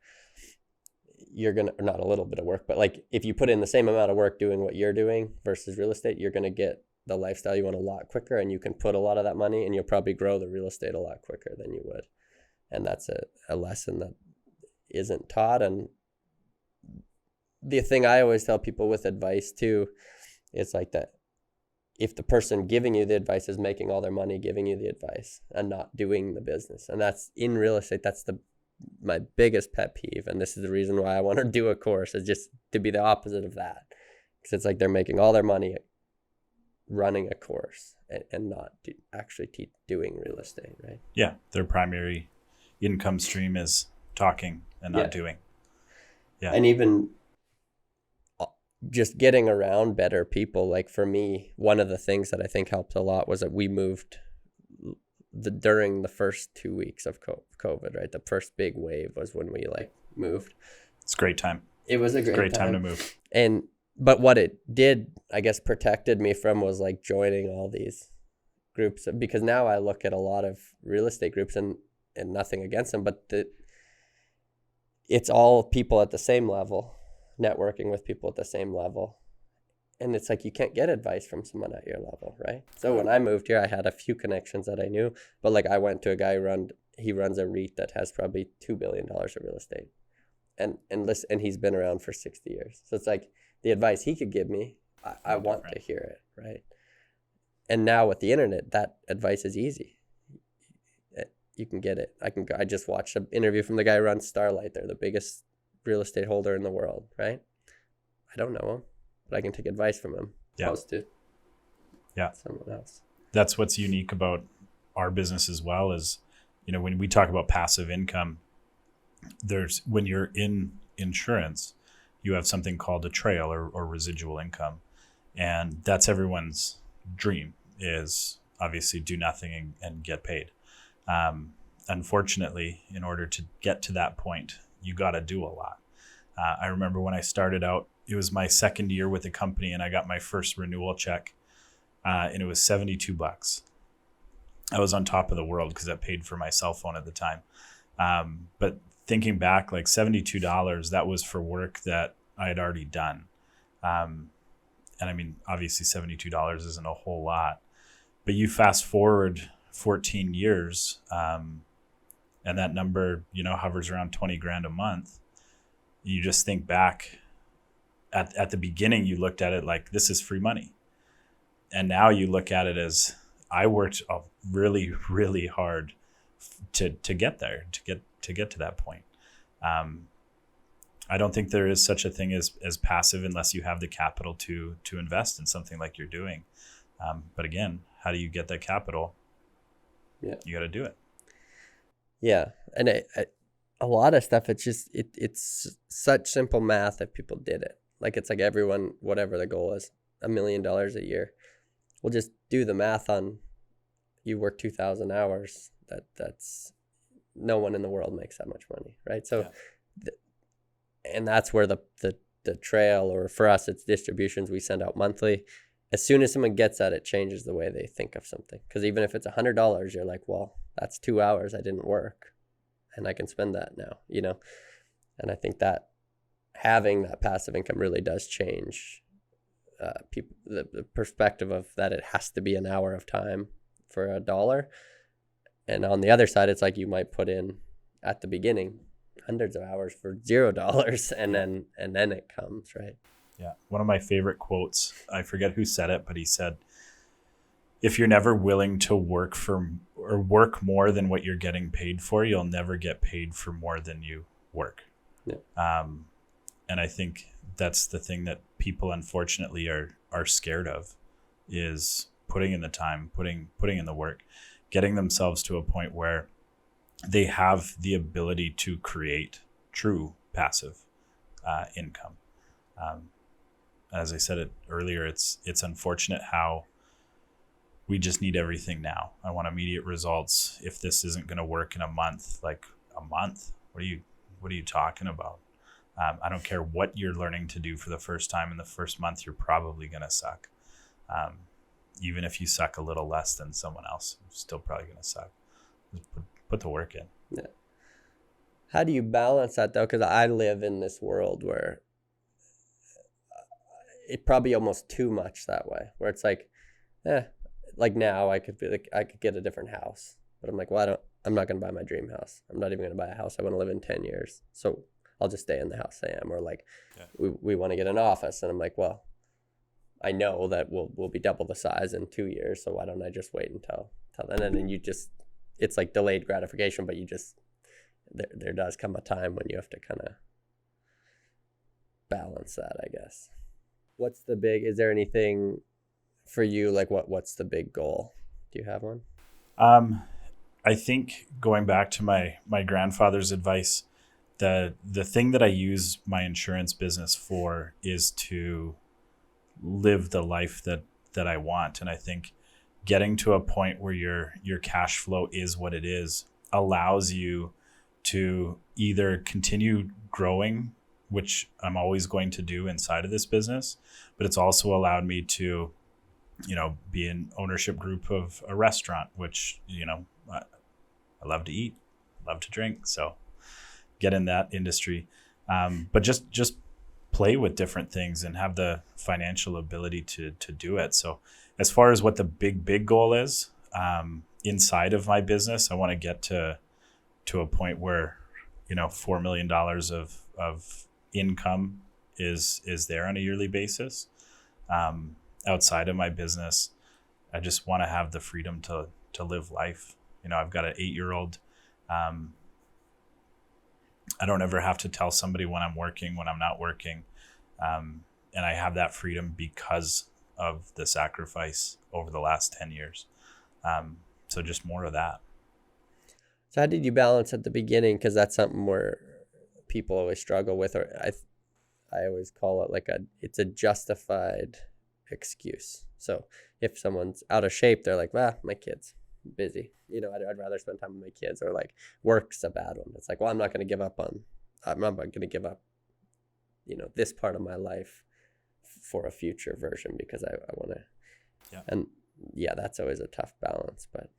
Speaker 1: You're going to, not a little bit of work, but like, if you put in the same amount of work doing what you're doing versus real estate, you're going to get the lifestyle you want a lot quicker, and you can put a lot of that money, and you'll probably grow the real estate a lot quicker than you would. And that's a lesson that isn't taught. And the thing I always tell people with advice too, it's like that if the person giving you the advice is making all their money giving you the advice and not doing the business, and that's in real estate, that's my biggest pet peeve. And this is the reason why I want to do a course, is just to be the opposite of that. Because it's like they're making all their money running a course and not actually doing real estate, right?
Speaker 2: Yeah, their primary income stream is talking and not doing. Yeah.
Speaker 1: And even just getting around better people. Like for me, one of the things that I think helped a lot was that we moved during the first 2 weeks of COVID, right? The first big wave was when we like moved.
Speaker 2: It's a great time.
Speaker 1: It was a great
Speaker 2: time to move.
Speaker 1: But what it did, I guess, protected me from was like joining all these groups, because now I look at a lot of real estate groups and nothing against them, but it's all people at the same level, networking with people at the same level. And it's like you can't get advice from someone at your level, right? So when I moved here, I had a few connections that I knew, but like I went to a guy he runs a REIT that has probably $2 billion of real estate, and he's been around for 60 years. So it's like the advice he could give me, I want to hear it, right? And now with the internet, that advice is easy. You can get it. I just watched an interview from the guy who runs Starlight. They're the biggest real estate holder in the world, right? I don't know him, but I can take advice from him. Opposed to someone else.
Speaker 2: That's what's unique about our business as well, is, when we talk about passive income, when you're in insurance, you have something called a trail or residual income. And that's everyone's dream, is obviously do nothing and get paid. Unfortunately, in order to get to that point, you got to do a lot. I remember when I started out, it was my second year with the company, and I got my first renewal check, and it was $72. I was on top of the world because I paid for my cell phone at the time. But thinking back, like $72, that was for work that I had already done. And I mean, obviously $72 isn't a whole lot, but you fast forward 14 years, and that number, hovers around 20 grand a month. You just think back at the beginning, you looked at it like, this is free money. And now you look at it as, I worked really, really hard to get there, to get to that point. I don't think there is such a thing as passive unless you have the capital to invest in something like you're doing. But again, how do you get that capital?
Speaker 1: Yeah,
Speaker 2: you got to do it.
Speaker 1: Yeah, and a lot of stuff, it's just it's such simple math if people did it. Like it's like everyone, whatever the goal is, $1 million a year. We'll just do the math on, you work 2,000 hours. That's no one in the world makes that much money, right? So, and that's where the trail, or for us, it's distributions we send out monthly. As soon as someone gets that, it changes the way they think of something. Because even if it's $100, you're like, well, that's 2 hours I didn't work, and I can spend that now, And I think that having that passive income really does change people, the perspective of that it has to be an hour of time for $1. And on the other side, it's like you might put in at the beginning hundreds of hours for $0, and then it comes, right?
Speaker 2: Yeah. One of my favorite quotes, I forget who said it, but he said, if you're never willing to work more than what you're getting paid for, you'll never get paid for more than you work.
Speaker 1: Yeah.
Speaker 2: And I think that's the thing that people unfortunately are scared of, is putting in the time, putting in the work, getting themselves to a point where they have the ability to create true passive income. As I said it earlier, it's unfortunate how we just need everything now. I want immediate results. If this isn't going to work in a month, like a month, what are you talking about? I don't care what you're learning to do for the first time. In the first month, you're probably going to suck. Even if you suck a little less than someone else, you're still probably going to suck. Just put the work in.
Speaker 1: Yeah. How do you balance that though? Because I live in this world where it probably almost too much that way, where it's like, like now I could get a different house, but I'm like, well, I'm not going to buy my dream house. I'm not even going to buy a house I want to live in 10 years. So I'll just stay in the house I am. Or like, we want to get an office, and I'm like, well, I know that we'll be double the size in 2 years, so why don't I just wait until then? And then it's like delayed gratification, but there does come a time when you have to kind of balance that, I guess. Is there anything for you, like what's the big goal? Do you have one?
Speaker 2: I think going back to my grandfather's advice, the thing that I use my insurance business for is to live the life that I want. And I think getting to a point where your cash flow is what it is allows you to either continue growing, which I'm always going to do inside of this business, but it's also allowed me to, be an ownership group of a restaurant, which, I love to eat, love to drink. So get in that industry. But just play with different things and have the financial ability to do it. So as far as what the big goal is, inside of my business, I want to get to a point where, $4 million of income is there on a yearly basis. Outside of my business, I just want to have the freedom to live life. I've got an 8-year-old. I don't ever have to tell somebody when I'm working, when I'm not working. And I have that freedom because of the sacrifice over the last 10 years. So just more of that.
Speaker 1: So how did you balance at the beginning? Because that's something where people always struggle with, or I always call it it's a justified excuse. So if someone's out of shape, they're like, my kid's busy. I'd rather spend time with my kids, or work's a bad one. It's I'm not going to give up this part of my life for a future version because I want to.
Speaker 2: Yeah.
Speaker 1: And that's always a tough balance, but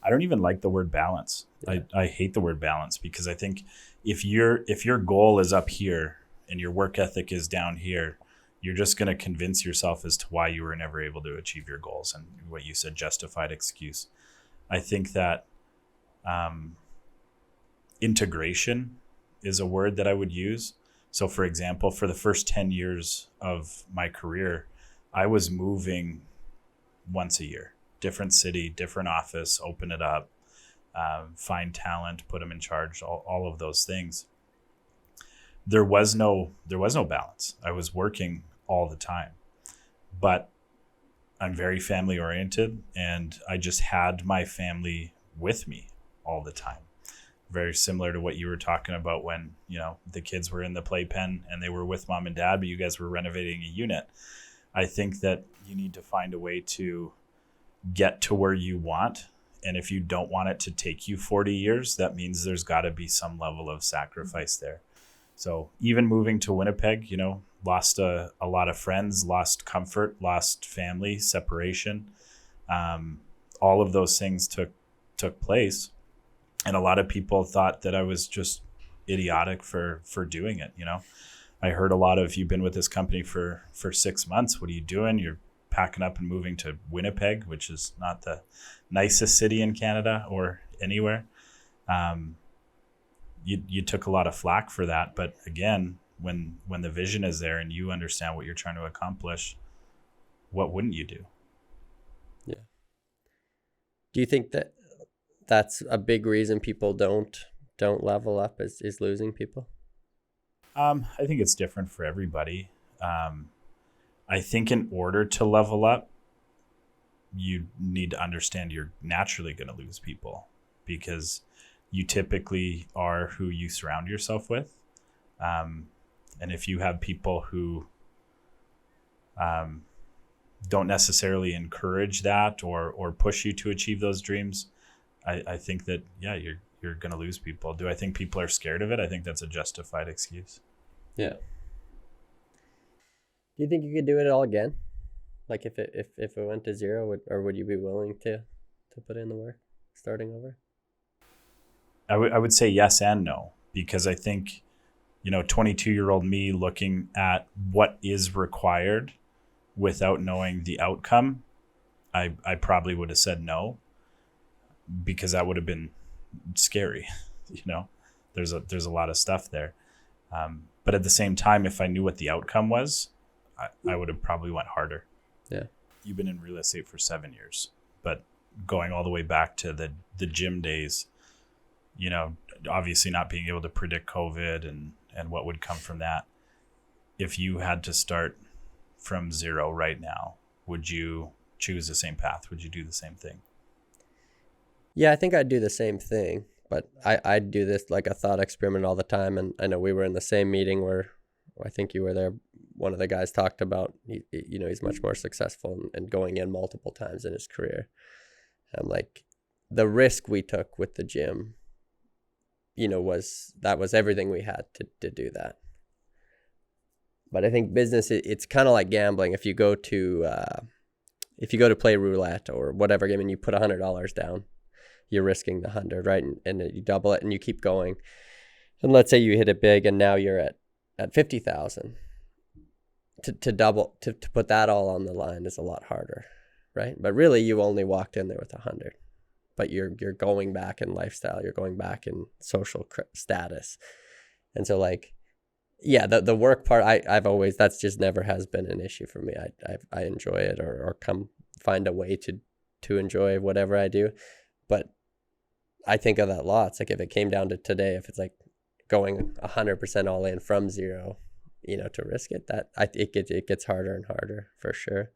Speaker 2: I don't even like the word balance. Yeah. I hate the word balance because I think if your goal is up here and your work ethic is down here, you're just going to convince yourself as to why you were never able to achieve your goals, and what you said, justified excuse. I think that integration is a word that I would use. So for example, for the first 10 years of my career, I was moving once a year, different city, different office, open it up, find talent, put them in charge, all of those things. There was no balance. I was working all the time, but I'm very family oriented, and I just had my family with me all the time. Very similar to what you were talking about when, the kids were in the playpen and they were with mom and dad, but you guys were renovating a unit. I think that you need to find a way to get to where you want. And if you don't want it to take you 40 years, that means there's got to be some level of sacrifice there. So even moving to Winnipeg, lost a lot of friends, lost comfort, lost family, separation. All of those things took place. And a lot of people thought that I was just idiotic for doing it. I heard a lot of, you've been with this company for 6 months. What are you doing? You're packing up and moving to Winnipeg, which is not the nicest city in Canada or anywhere. You took a lot of flack for that. But again, when the vision is there and you understand what you're trying to accomplish, what wouldn't you do?
Speaker 1: Yeah. Do you think that that's a big reason people don't level up is losing people?
Speaker 2: I think it's different for everybody. I think in order to level up, you need to understand you're naturally going to lose people because you typically are who you surround yourself with. And if you have people who don't necessarily encourage that or push you to achieve those dreams, I think that, you're going to lose people. Do I think people are scared of it? I think that's a justified excuse.
Speaker 1: Yeah. Do you think you could do it all again? If it went to zero, would you be willing to put in the work starting over?
Speaker 2: I would say yes and no, because I think, 22-year-old me looking at what is required without knowing the outcome, I probably would have said no, because that would have been scary. There's a lot of stuff there. But at the same time, if I knew what the outcome was, I would have probably went harder.
Speaker 1: Yeah.
Speaker 2: You've been in real estate for 7 years, but going all the way back to the gym days, obviously not being able to predict COVID and what would come from that. If you had to start from zero right now, would you choose the same path? Would you do the same thing?
Speaker 1: Yeah, I think I'd do the same thing, but I'd do this like a thought experiment all the time. And I know we were in the same meeting where I think you were there one of the guys talked about, he's much more successful and going in multiple times in his career. I'm like, the risk we took with the gym, was everything we had to do that. But I think business, it's kind of like gambling. If you go to play roulette or whatever game and you put $100 down, you're risking the 100, right? And you double it and you keep going. And let's say you hit it big and now you're at 50,000. To double, to put that all on the line is a lot harder, right? But really you only walked in there with 100. But you're going back in lifestyle, you're going back in social status. And so like, yeah, the work part, I've always, that's just never has been an issue for me. I enjoy it or come find a way to enjoy whatever I do. But I think of that lots. Like if it came down to today, if it's like going 100% all in from zero, to risk it, it gets harder and harder for sure.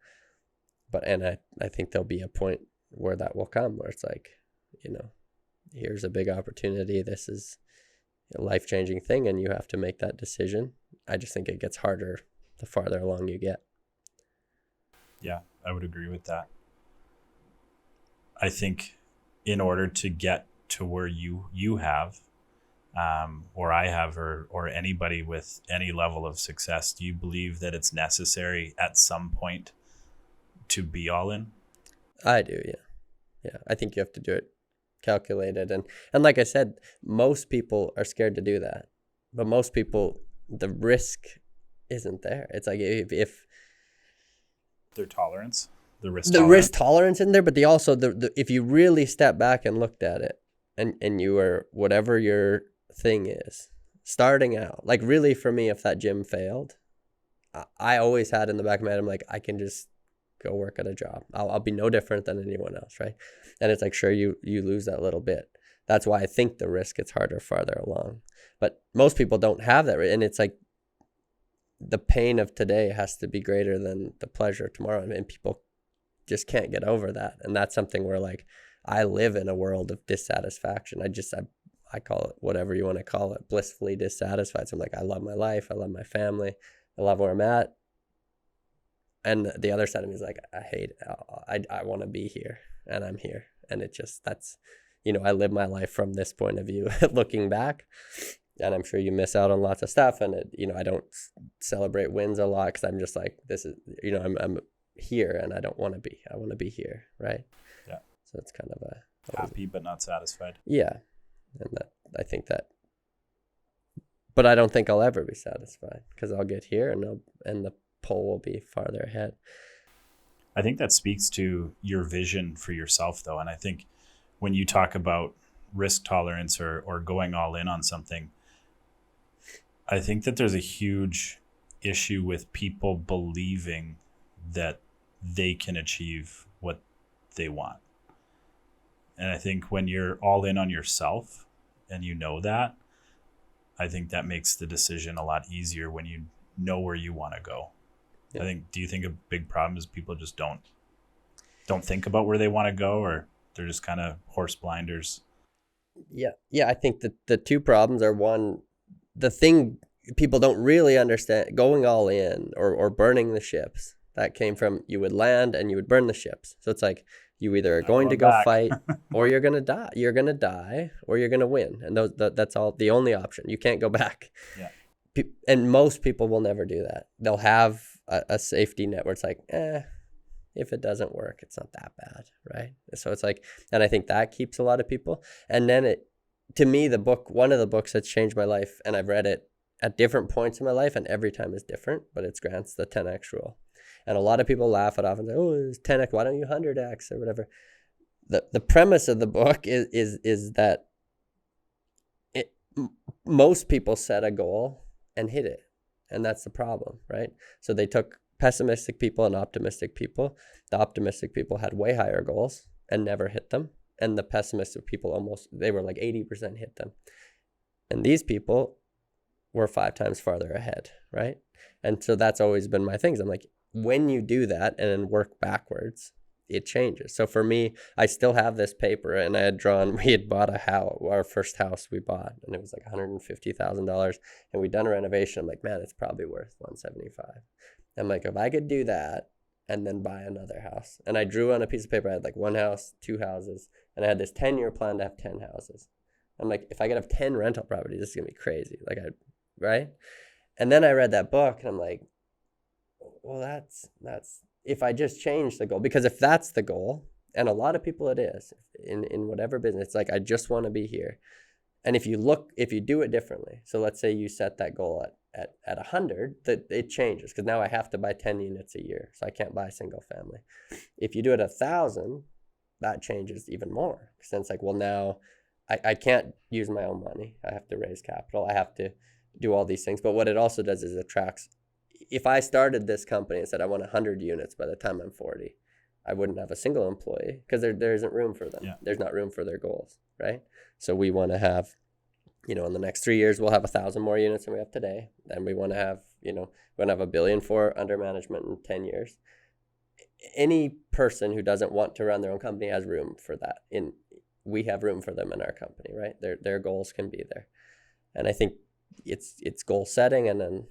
Speaker 1: But I think there'll be a point where that will come, where it's like, here's a big opportunity. This is a life-changing thing, and you have to make that decision. I just think it gets harder the farther along you get.
Speaker 2: Yeah, I would agree with that. I think in order to get to where you have, or I have, or anybody with any level of success, do you believe that it's necessary at some point to be all in?
Speaker 1: I do, yeah. Yeah, I think you have to do it calculated. And like I said, most people are scared to do that. But most people, the risk isn't there. It's like if
Speaker 2: their tolerance, the
Speaker 1: risk tolerance in there, but if you really step back and looked at it and you were, whatever your thing is, starting out, like really for me, if that gym failed, I always had in the back of my head, I'm like, I can just go work at a job. I'll be no different than anyone else, right? And it's like, sure, you lose that little bit. That's why I think the risk gets harder farther along. But most people don't have that. And it's like the pain of today has to be greater than the pleasure of tomorrow. And people just can't get over that. And that's something where like I live in a world of dissatisfaction. I call it whatever you want to call it, blissfully dissatisfied. So I'm like, I love my life. I love my family. I love where I'm at. And the other side of me is like, I hate it. I want to be here, and I'm here. And it just, that's, I live my life from this point of view, looking back. And I'm sure you miss out on lots of stuff. And, I don't celebrate wins a lot because I'm just like, this is, I'm here and I don't want to be. I want to be here, right?
Speaker 2: Yeah.
Speaker 1: So it's kind of
Speaker 2: happy but not satisfied.
Speaker 1: Yeah. And I think that, but I don't think I'll ever be satisfied because I'll get here and the pull will be farther ahead.
Speaker 2: I think that speaks to your vision for yourself, though. And I think when you talk about risk tolerance or going all in on something, I think that there's a huge issue with people believing that they can achieve what they want. And I think when you're all in on yourself and you know that, I think that makes the decision a lot easier when you know where you want to go. Yeah. Do you think a big problem is people just don't think about where they want to go, or they're just kind of horse blinders?
Speaker 1: Yeah. I think that the two problems are, one, the thing people don't really understand, going all in or burning the ships, that came from you would land and you would burn the ships. So it's like you either are going to go fight or you're going to die. You're going to die or you're going to win. And that's all the only option. You can't go back.
Speaker 2: Yeah.
Speaker 1: And most people will never do that. They'll have a safety net where it's like, if it doesn't work, it's not that bad, right? So it's like, and I think that keeps a lot of people. And then to me, one of the books that's changed my life, and I've read it at different points in my life, and every time is different, but it's Grant's The 10X Rule. And a lot of people laugh it off and say, oh, it's 10X, why don't you 100X or whatever? The premise of the book is that most people set a goal and hit it. And that's the problem, right? So they took pessimistic people and optimistic people. The optimistic people had way higher goals and never hit them. And the pessimistic people they were like 80% hit them. And these people were 5 times farther ahead, right? And so that's always been my things. I'm like, when you do that and then work backwards, it changes. So for me, I still have this paper, and I had drawn, we had bought a house, our first house we bought, and it was like $150,000, and we'd done a renovation. I'm like, man, it's probably worth 175. I'm like, if I could do that and then buy another house. And I drew on a piece of paper, I had like one house, two houses, and I had this 10-year plan to have 10 houses. I'm like, if I could have 10 rental properties, this is gonna be crazy. Like, right? And then I read that book, and I'm like, well, that's if I just change the goal, because if that's the goal, and a lot of people it is in whatever business, it's like, I just want to be here. And if you do it differently, so let's say you set that goal at 100, that it changes, because now I have to buy 10 units a year, so I can't buy a single family. If you do it 1,000, that changes even more, because then it's like, well, now I can't use my own money. I have to raise capital. I have to do all these things. But what it also does is attracts. If I started this company and said I want 100 units by the time I'm 40, I wouldn't have a single employee, because there isn't room for them. Yeah. There's not room for their goals, right? So we want to have, in the next 3 years, we'll have 1,000 more units than we have today. Then we want to have, we want to have $1 billion for under management in 10 years. Any person who doesn't want to run their own company has room for that. We have room for them in our company, right? Their goals can be there. And I think it's goal setting and then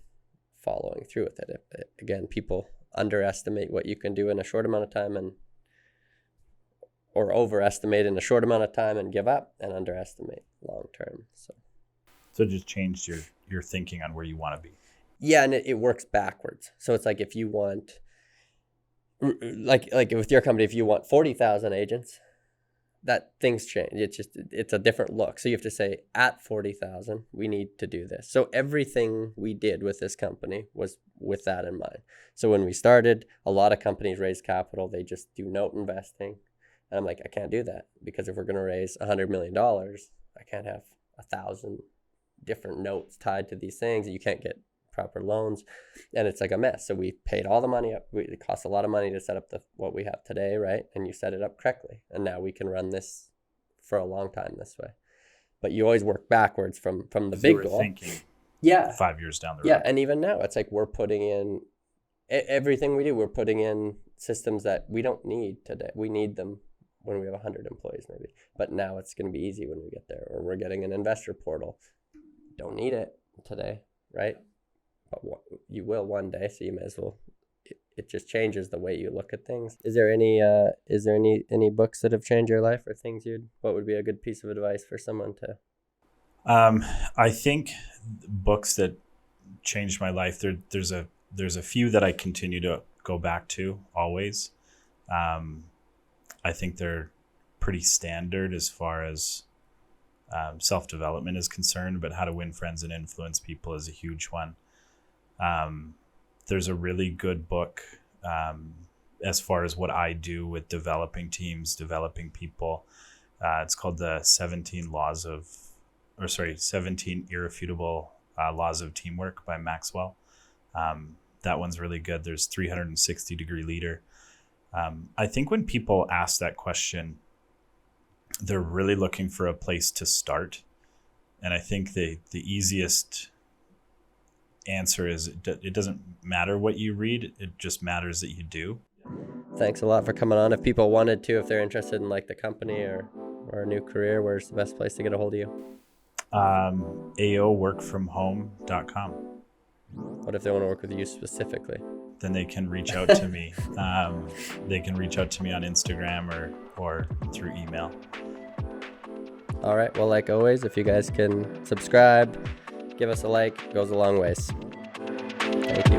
Speaker 1: following through with it. Again, people underestimate what you can do in a short amount of time or overestimate in a short amount of time and give up, and underestimate long term. So
Speaker 2: it just changed your thinking on where you want to be.
Speaker 1: Yeah, and it works backwards. So it's like, if you want, like with your company, if you want 40,000 agents, that things change. It's a different look. So you have to say, at 40,000, we need to do this. So everything we did with this company was with that in mind. So when we started, a lot of companies raise capital. They just do note investing. And I'm like, I can't do that, because if we're going to raise $100 million, I can't have 1,000 different notes tied to these things. You can't get proper loans, and it's like a mess. So we paid all the money up. It costs a lot of money to set up what we have today, right? And you set it up correctly, and now we can run this for a long time this way. But you always work backwards from the big goal.
Speaker 2: Thinking 5 years down the road.
Speaker 1: Yeah, and even now, it's like we're putting in everything we do. We're putting in systems that we don't need today. We need them when we have 100 employees maybe. But now it's going to be easy when we get there. Or we're getting an investor portal. Don't need it today, right? But you will one day, so you may as well. It just changes the way you look at things. Is there any books that have changed your life, or things what would be a good piece of advice for someone to?
Speaker 2: I think books that changed my life. There's a few that I continue to go back to always. I think they're pretty standard as far as self-development is concerned, but How to Win Friends and Influence People is a huge one. There's a really good book as far as what I do with developing teams, developing people. It's called the 17 Irrefutable Laws of Teamwork by Maxwell. That one's really good. There's 360 Degree Leader. I think when people ask that question, they're really looking for a place to start. And I think the easiest answer is it doesn't matter what you read, it just matters that you do.
Speaker 1: Thanks a lot for coming on. If people wanted to, if they're interested in like the company or a new career, where's the best place to get a hold of you?
Speaker 2: aoworkfromhome.com.
Speaker 1: What if they want to work with you specifically?
Speaker 2: Then they can reach out to me. They can reach out to me on Instagram or through email.
Speaker 1: All right. Well, like always, if you guys can subscribe, give us a like, it goes a long ways. Thank you.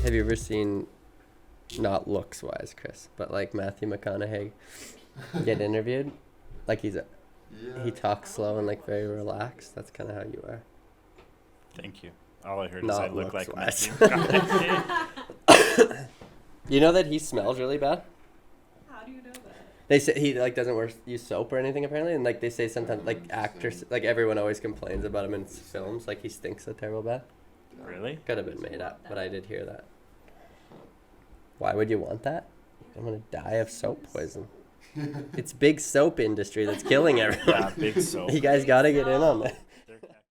Speaker 1: Have you ever seen, not looks wise, Chris, but like Matthew McConaughey get interviewed? Like he talks slow and like very relaxed. That's kind of how you are.
Speaker 2: Thank you. All I heard is
Speaker 1: not
Speaker 2: I look like
Speaker 1: wise.
Speaker 2: Matthew.
Speaker 1: You know that he smells really bad?
Speaker 3: How do you know that?
Speaker 1: They say he like doesn't use soap or anything apparently, and like they say sometimes like actors, like everyone always complains about him in films, like he stinks so terrible bad.
Speaker 2: Really?
Speaker 1: Could have been made up, but I did hear that. Why would you want that? I'm gonna die of soap poison. It's big soap industry that's killing everyone.
Speaker 2: Yeah, big soap.
Speaker 1: You guys gotta get in on that.